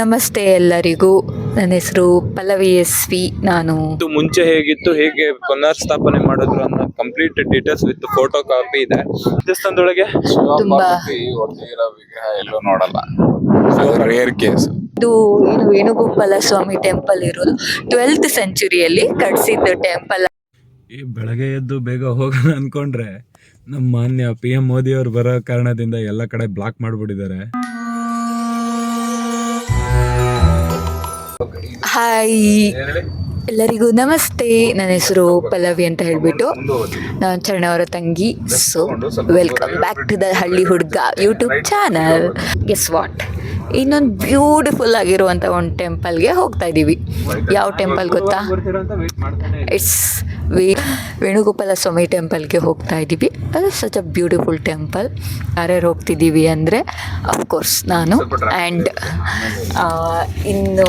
ನಮಸ್ತೆ ಎಲ್ಲರಿಗೂ. ನನ್ನ ಹೆಸರು ಪಲ್ಲವಿ ಎಸ್.ವಿ. ನಾನು ಮುಂಚೆ ಹೇಗಿತ್ತು, ಹೇಗೆ ಪುನರ್ಸ್ಥಾಪನೆ ಮಾಡಿದ್ರು ಅನ್ನೋ complete details with photo copy ಇದೆ. ದೇವಸ್ಥಾನದೊಳಗೆ ತುಂಬಾ ಒಟ್ಟಿಗಿರೋ ವಿಗ್ರಹ ಎಲ್ಲೂ ನೋಡಲ್ಲ. Rare case. ಇದು ಏನು ವೇಣುಗೋಪಾಲ ಸ್ವಾಮಿ ಟೆಂಪಲ್ ಇರೋದು 12th ಸೆಂಚುರಿಯಲ್ಲಿ ಕಟ್ಸಿದ್ದು ಟೆಂಪಲ್. ಈ ಬೆಳಗ್ಗೆ ಎದ್ದು ಬೇಗ ಹೋಗೋಣ ಅನ್ಕೊಂಡ್ರೆ ನಮ್ಮ ಮಾನ್ಯ PM ಮೋದಿ ಅವ್ರು ಬರೋ ಕಾರಣದಿಂದ ಎಲ್ಲ ಕಡೆ ಬ್ಲಾಕ್ ಮಾಡ್ಬಿಟ್ಟಿದ್ದಾರೆ. ಹಾಯ್ ಎಲ್ಲರಿಗೂ ನಮಸ್ತೆ. ನನ್ನ ಹೆಸರು ಪಲ್ಲವಿ ಅಂತ ಹೇಳ್ಬಿಟ್ಟು ನಾನು ಚರಣ ಅವರ ತಂಗಿ. So welcome back to the Halli Huduga YouTube channel. Guess what, ಇನ್ನೊಂದು ಬ್ಯೂಟಿಫುಲ್ ಆಗಿರುವಂಥ ಒಂದು ಟೆಂಪಲ್ಗೆ ಹೋಗ್ತಾ ಇದ್ದೀವಿ. ಯಾವ ಟೆಂಪಲ್ ಗೊತ್ತಾ? ಇಟ್ಸ್ ವೇಣುಗೋಪಾಲ ಸ್ವಾಮಿ ಟೆಂಪಲ್ಗೆ ಹೋಗ್ತಾ ಇದ್ದೀವಿ. ಅದು ಸಚ್ ಅ ಬ್ಯೂಟಿಫುಲ್ ಟೆಂಪಲ್. ಯಾರ್ಯಾರು ಹೋಗ್ತಿದ್ದೀವಿ ಅಂದರೆ ಅಫ್ಕೋರ್ಸ್ ನಾನು ಆ್ಯಂಡ್ ಇನ್ನು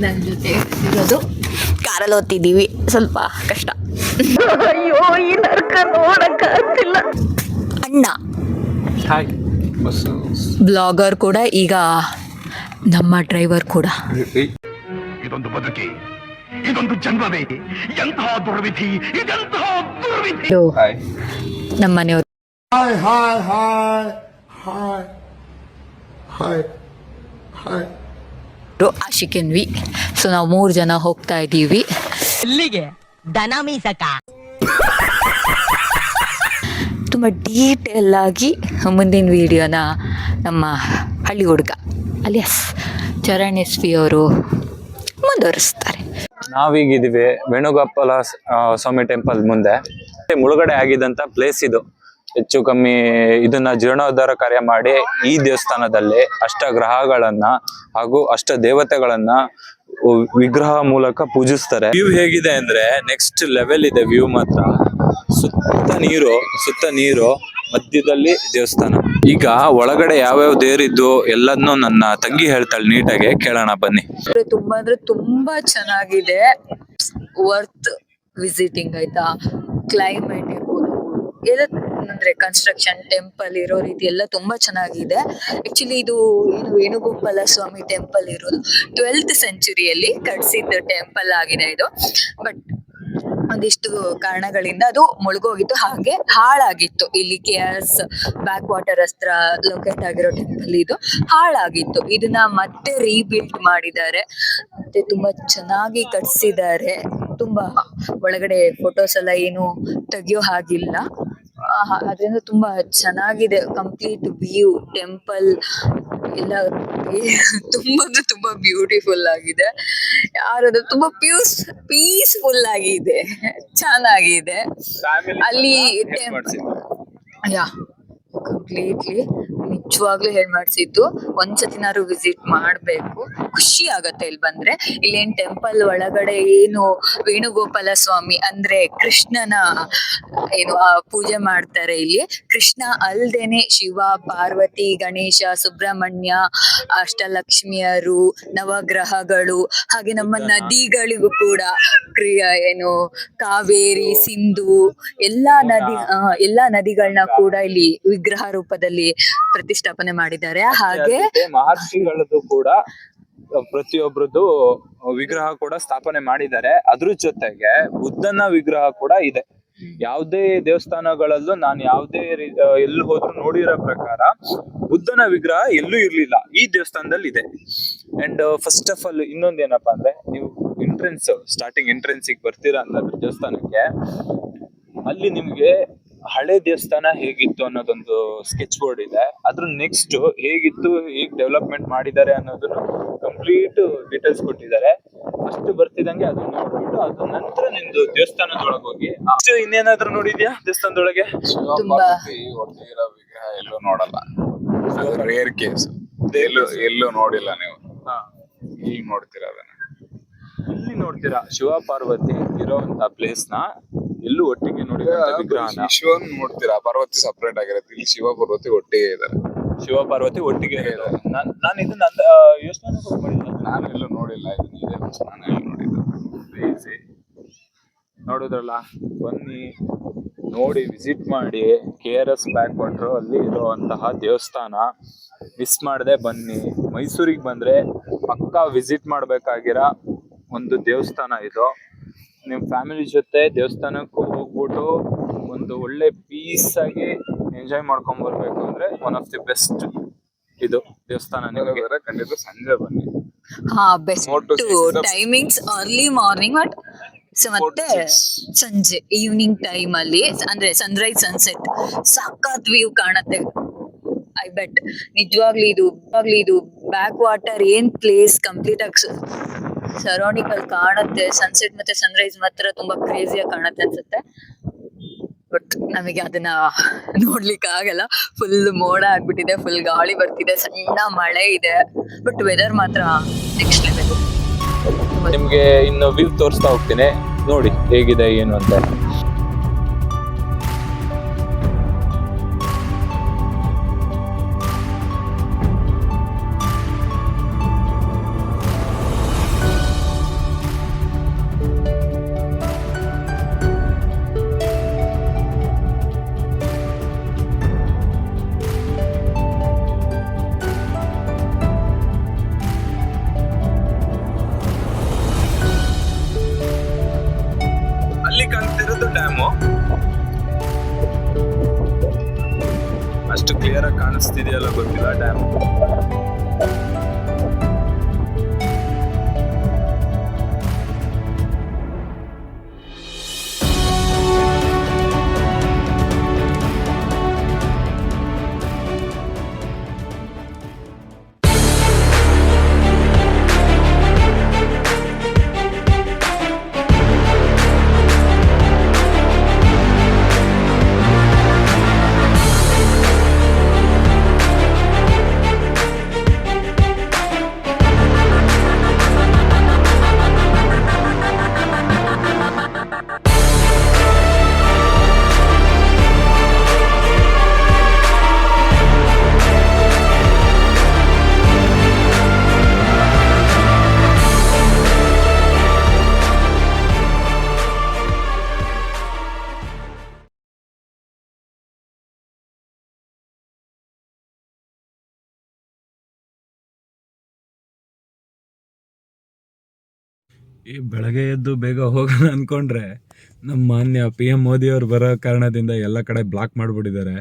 ನನ್ನ ಜೊತೆ ಇರೋದು ಕಾರಲ್ಲಿ ಓದ್ತಿದ್ದೀವಿ. ಸ್ವಲ್ಪ ಕಷ್ಟ. ಅಯ್ಯೋ ಈ ನರ್ಕ ನೋಡಕ್ಕಾಗ್ತಿಲ್ಲ. ಅಣ್ಣ ಬ್ಲಾಗರ್ ಕೂಡ, ಈಗ ನಮ್ಮ ಡ್ರೈವರ್ ಕೂಡ. ಇದೊಂದು ಬದುಕಿ, ಇದೊಂದು ಜನ್ಮವೇ, ಎಂತಹ ದುರ್ವಿಧಿ, ಇದೆಂತಹ ದುರ್ವಿಧಿ. ನಮ್ಮ ಮನೆಯವರು ಆಶಿಕೆನ್ವಿ. ಸೊ ನಾವು 3 ಜನ ಹೋಗ್ತಾ ಇದ್ದೀವಿ. ಇಲ್ಲಿಗೆ ದನ ಮೀಸಕ ತುಂಬ ಡೀಟೇಲ್ ಆಗಿ ಮುಂದಿನ ವಿಡಿಯೋನ ನಮ್ಮ ಹಳ್ಳಿ ಹುಡುಗ ಅಲಿಯಾಸ್ ಚರಣ್ ಎಸ್.ವಿ. ಅವರು ಮುಂದುವರಿಸ್ತಾರೆ. ನಾವೀಗಿದ್ದೀವಿ ವೇಣುಗೋಪಾಲ ಸ್ವಾಮಿ ಟೆಂಪಲ್ ಮುಂದೆ. ಮುಳುಗಡೆ ಆಗಿದ್ದಂತ ಪ್ಲೇಸ್ ಇದು. ಹೆಚ್ಚು ಕಮ್ಮಿ ಇದನ್ನ ಜೀರ್ಣೋದ್ಧಾರ ಕಾರ್ಯ ಮಾಡಿ ಈ ದೇವಸ್ಥಾನದಲ್ಲಿ ಅಷ್ಟಗ್ರಹಗಳನ್ನ ಹಾಗೂ ಅಷ್ಟ ದೇವತೆಗಳನ್ನ ವಿಗ್ರಹ ಮೂಲಕ ಪೂಜಿಸ್ತಾರೆ. ವ್ಯೂ ಹೇಗಿದೆ ಅಂದ್ರೆ ನೆಕ್ಸ್ಟ್ ಲೆವೆಲ್ ಇದೆ. ವ್ಯೂ ಮಾತ್ರ ಸುತ್ತ ನೀರು ಮಧ್ಯದಲ್ಲಿ ದೇವಸ್ಥಾನ. ಈಗ ಒಳಗಡೆ ಯಾವ್ಯಾವ ದೇವರಿದ್ದು ಎಲ್ಲದನ್ನೂ ನನ್ನ ತಂಗಿ ಹೇಳ್ತಾಳೆ, ನೀಟಾಗಿ ಕೇಳೋಣ ಬನ್ನಿ. ತುಂಬಾ ಅಂದ್ರೆ ತುಂಬಾ ಚೆನ್ನಾಗಿದೆ. ವರ್ತ್ ವಿಸಿಟಿಂಗ್ ಆಯ್ತಾ. ಕ್ಲೈಮೇಟ್ ಇರ್ಬೋದು, ಏನಂದ್ರೆ ಕನ್ಸ್ಟ್ರಕ್ಷನ್, ಟೆಂಪಲ್ ಇರೋ ರೀತಿ ಎಲ್ಲ ತುಂಬಾ ಚೆನ್ನಾಗಿದೆ. ಆಕ್ಚುಲಿ ಇದು ಏನು ವೇಣುಗೋಪಾಲ ಸ್ವಾಮಿ ಟೆಂಪಲ್ ಇರೋದು 12th ಸೆಂಚುರಿಯಲ್ಲಿ ಕಟ್ಸಿದ್ದ ಟೆಂಪಲ್ ಆಗಿದೆ ಇದು. ಬಟ್ ಒಂದಿಷ್ಟು ಕಾರಣಗಳಿಂದ ಅದು ಮುಳುಗೋಗಿತ್ತು, ಹಾಗೆ ಹಾಳಾಗಿತ್ತು. ಇಲ್ಲಿ KRS ಬ್ಯಾಕ್ ವಾಟರ್ ಹತ್ರ ಲೊಕೇಟ್ ಆಗಿರೋ ಟೆಂಪಲ್ ಇದು ಹಾಳಾಗಿತ್ತು. ಇದನ್ನ ಮತ್ತೆ ರೀಬಿಲ್ಡ್ ಮಾಡಿದ್ದಾರೆ, ಮತ್ತೆ ತುಂಬಾ ಚೆನ್ನಾಗಿ ಕಟ್ಸಿದ್ದಾರೆ. ತುಂಬಾ ಒಳಗಡೆ ಫೋಟೋಸ್ ಎಲ್ಲ ಏನು ತೆಗಿಯೋ ಹಾಗಿಲ್ಲ, ಅದರಿಂದ ತುಂಬಾ ಚೆನ್ನಾಗಿದೆ. ಕಂಪ್ಲೀಟ್ ವ್ಯೂ, ಟೆಂಪಲ್ ಎಲ್ಲ ತುಂಬಾ ಬ್ಯೂಟಿಫುಲ್ ಆಗಿದೆ. ಯಾರದು ತುಂಬಾ ಪೀಸ್ಫುಲ್ ಆಗಿದೆ, ಚೆನ್ನಾಗಿದೆ. ಅಲ್ಲಿ ಕಂಪ್ಲೀಟ್ಲಿ ನಿಜವಾಗ್ಲೂ ಮಾಡ್ಸಿದ್ದು. ಒಂದ್ಸತಿನಾದ್ರು ವಿಸಿಟ್ ಮಾಡ್ಬೇಕು, ಖುಷಿ ಆಗತ್ತೆ ಇಲ್ಲಿ ಬಂದ್ರೆ. ಇಲ್ಲೇನ್ ಟೆಂಪಲ್ ಒಳಗಡೆ ಏನು ವೇಣುಗೋಪಾಲ ಸ್ವಾಮಿ ಅಂದ್ರೆ ಕೃಷ್ಣನ ಏನು ಪೂಜೆ ಮಾಡ್ತಾರೆ. ಇಲ್ಲಿ ಕೃಷ್ಣ ಅಲ್ದೇನೆ ಶಿವ, ಪಾರ್ವತಿ, ಗಣೇಶ, ಸುಬ್ರಹ್ಮಣ್ಯ, ಅಷ್ಟಲಕ್ಷ್ಮಿಯರು, ನವಗ್ರಹಗಳು, ಹಾಗೆ ನಮ್ಮ ನದಿಗಳಿಗೂ ಕೂಡ ಏನು ಕಾವೇರಿ, ಸಿಂಧು ಎಲ್ಲಾ ನದಿಗಳನ್ನ ಕೂಡ ಇಲ್ಲಿ ವಿಗ್ರಹ ರೂಪದಲ್ಲಿ ಪ್ರತಿಷ್ಠಾಪನೆ ಮಾಡಿದ್ದಾರೆ. ಹಾಗೆ ಮಹರ್ಷಿಗಳದ್ದು ಕೂಡ ಪ್ರತಿಯೊಬ್ಬರದ್ದು ವಿಗ್ರಹ ಕೂಡ ಸ್ಥಾಪನೆ ಮಾಡಿದ್ದಾರೆ. ಅದ್ರ ಜೊತೆಗೆ ಬುದ್ಧನ ವಿಗ್ರಹ ಕೂಡ ಇದೆ. ಯಾವುದೇ ದೇವಸ್ಥಾನಗಳಲ್ಲೂ ನಾನು ಯಾವುದೇ ಎಲ್ಲಿ ಹೋದ್ರು ನೋಡಿರೋ ಪ್ರಕಾರ ಬುದ್ಧನ ವಿಗ್ರಹ ಎಲ್ಲೂ ಇರ್ಲಿಲ್ಲ, ಈ ದೇವಸ್ಥಾನದಲ್ಲಿ ಇದೆ. ಅಂಡ್ ಫಸ್ಟ್ ಆಫ್ ಆಲ್ ಇನ್ನೊಂದೇನಪ್ಪಾ ಅಂದ್ರೆ, ನೀವು ಸ್ಟಾರ್ಟಿಂಗ್ ಎಂಟ್ರೆನ್ಸ್ ಬರ್ತೀರಾ ಅಂತಂದ್ರೆ ದೇವಸ್ಥಾನಕ್ಕೆ, ಅಲ್ಲಿ ನಿಮ್ಗೆ ಹಳೆ ದೇವಸ್ಥಾನ ಹೇಗಿತ್ತು ಅನ್ನೋದೊಂದು ಸ್ಕೆಚ್ ಬೋರ್ಡ್ ಇದೆ. ಅದ್ರ ನೆಕ್ಸ್ಟ್ ಹೇಗಿತ್ತು, ಹೇಗ್ ಡೆವಲಪ್ಮೆಂಟ್ ಮಾಡಿದ್ದಾರೆ ಅನ್ನೋದನ್ನ ಕಂಪ್ಲೀಟ್ ಡೀಟೇಲ್ಸ್ ಕೊಟ್ಟಿದ್ದಾರೆ. ಅಷ್ಟು ಬರ್ತಿದಂಗೆ ಅದನ್ನ ನೋಡ್ಬಿಟ್ಟು ಅದ್ರ ನಂತರ ನಿಮ್ದು ದೇವಸ್ಥಾನದೊಳಗೆ ಹೋಗಿ ಇನ್ನೇನಾದ್ರೂ ನೋಡಿದ್ಯಾ ದೇವಸ್ಥಾನದೊಳಗೆ? ಒಟ್ಟಿಗಿರೋ ವಿಗ್ರಹ ಎಲ್ಲೂ ನೋಡಲ್ಲ. Rare case. ಎಲ್ಲೂ ನೋಡಿಲ್ಲ ನೀವು. ಈಗ ನೋಡ್ತೀರಾ ಅದನ್ನ. ಇಲ್ಲಿ ನೋಡ್ತೀರಾ ಶಿವ ಪಾರ್ವತಿ ಇರೋಂತ ಪ್ಲೇಸ್ ನ ಎಲ್ಲೂ ಒಟ್ಟಿಗೆ ನೋಡಿರೋ ವಿಗ್ರಹನ. ಶಿವನ್ ನೋಡ್ತೀರಾ, ಪಾರ್ವತಿ ಸಪರೇಟ್ ಆಗಿರುತ್ತೆ. ಇಲ್ಲಿ ಶಿವ ಪಾರ್ವತಿ ಒಟ್ಟಿಗೆ ಇದ್ದಾರೆ. ಶಿವ ಪಾರ್ವತಿ ಒಟ್ಟಿಗೆ ಇರೋದು. ನಾನು ಇದನ್ನ ಯೋಚನೆ ಮಾಡಿಲ್ಲ, ನಾನು ಎಲ್ಲೂ ನೋಡಿಲ್ಲ. ನಾನು ಎಲ್ಲೂ ನೋಡಿಲ್ಲ. ನೋಡಿದ್ರಲ್ಲ, ಬನ್ನಿ ನೋಡಿ, ವಿಸಿಟ್ ಮಾಡಿ. KRS ಬ್ಯಾಕ್ ವಾಟರ್ ಅಲ್ಲಿ ಇರುವಂತಹ ದೇವಸ್ಥಾನ ಮಿಸ್ ಮಾಡದೆ ಬನ್ನಿ. ಮೈಸೂರಿಗೆ ಬಂದ್ರೆ ಪಕ್ಕಾ ವಿಸಿಟ್ ಮಾಡ್ಬೇಕಾಗಿರೋ ಒಂದು ದೇವಸ್ಥಾನ ಇದು. ನಿಮ್ ಫ್ಯಾಮಿಲಿ ಜೊತೆ ದೇವಸ್ಥಾನಕ್ಕೆ ಹೋಗ್ಬಿಟ್ಟು ಒಂದು ಒಳ್ಳೆ ಪೀಸ್ ಆಗಿ ಎಂಜಾಯ್ ಮಾಡ್ಕೊಂಡ್ ಬರ್ಬೇಕು ಅಂದ್ರೆ ಒನ್ ಆಫ್ ದಿ ಬೆಸ್ಟ್ ಇದು ದೇವಸ್ಥಾನ. ನಿಮಗೆ ಖಂಡಿತ ಸಂಜೆ ಬನ್ನಿ. ಹಾ, best 4 to 6 timings early morning but ಮತ್ತೆ 4 to 6. ಸಂಜೆ ಈವ್ನಿಂಗ್ ಟೈಮ್ ಅಲ್ಲಿ ಅಂದ್ರೆ ಸನ್ರೈಸ್ ಸನ್ಸೆಟ್ ಸಖತ್ ವ್ಯೂ ಕಾಣತ್ತೆ. ಐ ಬೆಟ್ ನಿಜವಾಗ್ಲಿ ಇದು ಬ್ಯಾಕ್ ವಾಟರ್ ಏನ್ ಪ್ಲೇಸ್ ಕಂಪ್ಲೀಟ್ ಆಗಿ ಸರೌಂಡಿಂಗ್ ಅಲ್ಲಿ ಕಾಣುತ್ತೆ. ಸನ್ಸೆಟ್ ಮತ್ತೆ ಸನ್ರೈಸ್ ಮಾತ್ರ ತುಂಬಾ ಕ್ರೇಜಿಯಾಗಿ ಕಾಣತ್ತೆ ಅನ್ಸುತ್ತೆ. ಬಟ್ ನಮಗೆ ಅದನ್ನ ನೋಡ್ಲಿಕ್ಕೆ ಆಗಲ್ಲ. ಫುಲ್ ಮೋಡ ಆಗ್ಬಿಟ್ಟಿದೆ, ಫುಲ್ ಗಾಳಿ ಬರ್ತಿದೆ, ಸಣ್ಣ ಮಳೆ ಇದೆ. ಬಟ್ ವೆದರ್ ಮಾತ್ರ ನೆಕ್ಸ್ಟ್ ಲೆವೆಲ್. ನಿಮ್ಗೆ ಇನ್ನು ವ್ಯೂ ತೋರಿಸ್ತಾ ಹೋಗ್ತೀನಿ, ನೋಡಿ ಹೇಗಿದೆ ಏನು ಅಂತ. ಅಲ್ಲಿ ಕಾಣ್ತಿರೋದು ಡ್ಯಾಮು. ಅಷ್ಟು ಕ್ಲಿಯರ್ ಆಗಿ ಕಾಣಿಸ್ತಿದೆಯಲ್ಲ ಗೊತ್ತಿಲ್ಲ ಡ್ಯಾಮ್. ಈ ಬೆಳಗ್ಗೆ ಎದ್ದು ಬೇಗ ಹೋಗೋಣ ಅಂದ್ಕೊಂಡ್ರೆ ನಮ್ಮ ಮಾನ್ಯ PM ಮೋದಿಯವ್ರು ಬರೋ ಕಾರಣದಿಂದ ಎಲ್ಲ ಕಡೆ ಬ್ಲಾಕ್ ಮಾಡಿಬಿಟ್ಟಿದ್ದಾರೆ.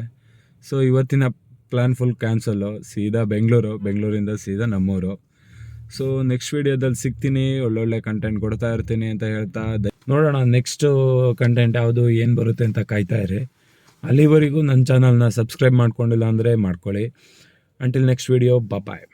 ಸೊ ಇವತ್ತಿನ ಪ್ಲ್ಯಾನ್ ಫುಲ್ ಕ್ಯಾನ್ಸಲ್ಲು. ಸೀದಾ ಬೆಂಗಳೂರಿಂದ ಸೀದಾ ನಮ್ಮೂರು. ಸೊ ನೆಕ್ಸ್ಟ್ ವೀಡಿಯೋದಲ್ಲಿ ಸಿಗ್ತೀನಿ, ಒಳ್ಳೊಳ್ಳೆ ಕಂಟೆಂಟ್ ಕೊಡ್ತಾ ಇರ್ತೀನಿ ಅಂತ ಹೇಳ್ತಾ ನೋಡೋಣ ನೆಕ್ಸ್ಟು ಕಂಟೆಂಟ್ ಯಾವುದು ಏನು ಬರುತ್ತೆ ಅಂತ ಕಾಯ್ತಾ ಇರಿ. ಅಲ್ಲಿವರೆಗೂ ನನ್ನ ಚಾನಲ್ನ ಸಬ್ಸ್ಕ್ರೈಬ್ ಮಾಡ್ಕೊಂಡಿಲ್ಲ ಅಂದರೆ ಮಾಡ್ಕೊಳ್ಳಿ. ಅಂಟಿಲ್ ನೆಕ್ಸ್ಟ್ ವೀಡಿಯೋ, ಬಾಯ್.